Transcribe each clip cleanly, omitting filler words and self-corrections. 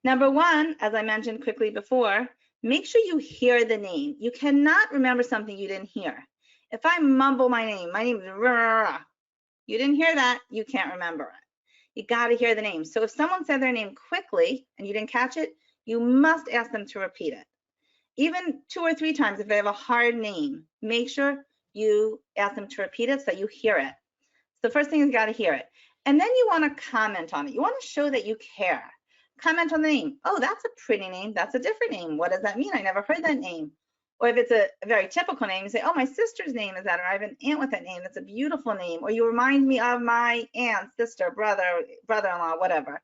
Number one, as I mentioned quickly before, make sure you hear the name. You cannot remember something you didn't hear. If I mumble my name is Rara. You didn't hear that, you can't remember it. You got to hear the name. So if someone said their name quickly and you didn't catch it, you must ask them to repeat it. Even 2 or 3 times if they have a hard name, make sure you ask them to repeat it so that you hear it. So the first thing is you got to hear it. And then you want to comment on it. You want to show that you care. Comment on the name. Oh, that's a pretty name. That's a different name. What does that mean? I never heard that name. Or if it's a very typical name, you say, oh, my sister's name is that, or I have an aunt with that name. That's a beautiful name. Or you remind me of my aunt, sister, brother, brother-in-law, whatever.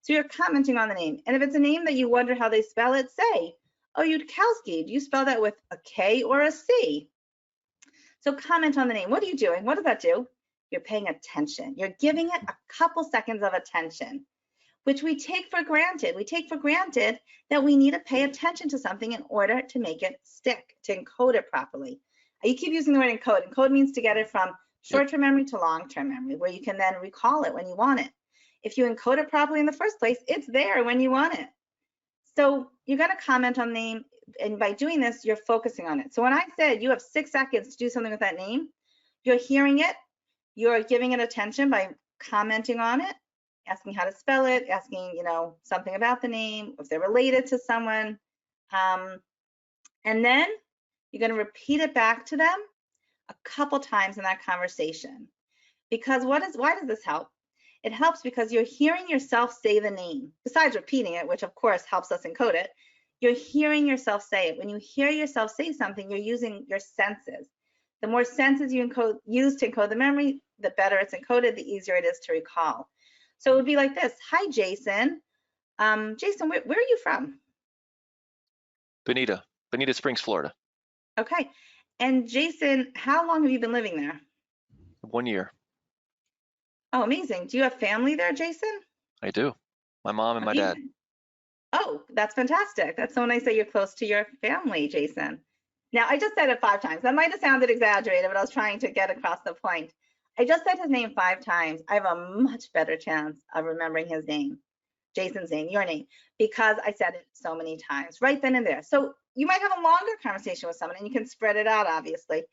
So you're commenting on the name. And if it's a name that you wonder how they spell it, say, oh, Yudkowsky, do you spell that with a K or a C? So comment on the name. What are you doing? What does that do? You're paying attention. You're giving it a couple seconds of attention, which we take for granted. We take for granted that we need to pay attention to something in order to make it stick, to encode it properly. You keep using the word encode. Encode means to get it from short-term memory to long-term memory, where you can then recall it when you want it. If you encode it properly in the first place, it's there when you want it. So you're going to comment on the name, and by doing this, you're focusing on it. So when I said you have 6 seconds to do something with that name, you're hearing it, you're giving it attention by commenting on it, asking how to spell it, asking, something about the name, if they're related to someone. And then you're going to repeat it back to them a couple times in that conversation. Because why does this help? It helps because you're hearing yourself say the name, besides repeating it, which of course helps us encode it. You're hearing yourself say it. When you hear yourself say something, you're using your senses. The more senses you use to encode the memory, the better it's encoded, the easier it is to recall. So it would be like this. Hi, Jason. Jason, where are you from? Bonita Springs, Florida. Okay. And Jason, how long have you been living there? 1 year. Oh, amazing. Do you have family there, Jason? I do. My mom and my dad. Oh, that's fantastic. That's so nice that you're close to your family, Jason. Now, I just said it 5 times. That might have sounded exaggerated, but I was trying to get across the point. I just said his name 5 times. I have a much better chance of remembering his name, Jason's name, your name, because I said it so many times right then and there. So you might have a longer conversation with someone and you can spread it out, obviously,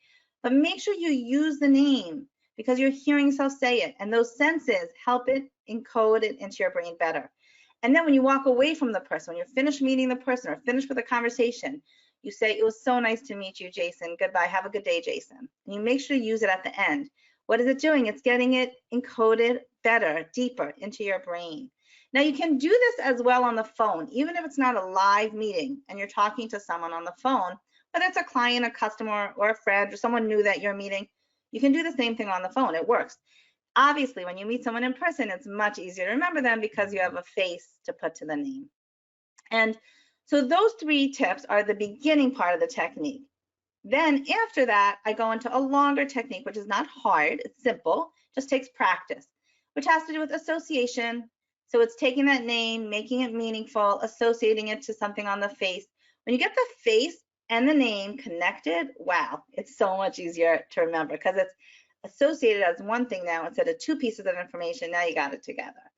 but make sure you use the name because you're hearing yourself say it, and those senses help it encode it into your brain better. And then when you walk away from the person, when you're finished meeting the person or finished with a conversation, you say, it was so nice to meet you, Jason. Goodbye. Have a good day, Jason. And you make sure you use it at the end. What is it doing? It's getting it encoded better, deeper into your brain. Now you can do this as well on the phone, even if it's not a live meeting and you're talking to someone on the phone, whether it's a client, a customer, or a friend, or someone new that you're meeting, you can do the same thing on the phone. It works. Obviously, when you meet someone in person, it's much easier to remember them because you have a face to put to the name. And so those 3 tips are the beginning part of the technique. Then after that, I go into a longer technique, which is not hard, it's simple, just takes practice, which has to do with association. So it's taking that name, making it meaningful, associating it to something on the face. When you get the face and the name connected, wow, it's so much easier to remember because it's associated as one thing now instead of 2 pieces of information. Now you got it together.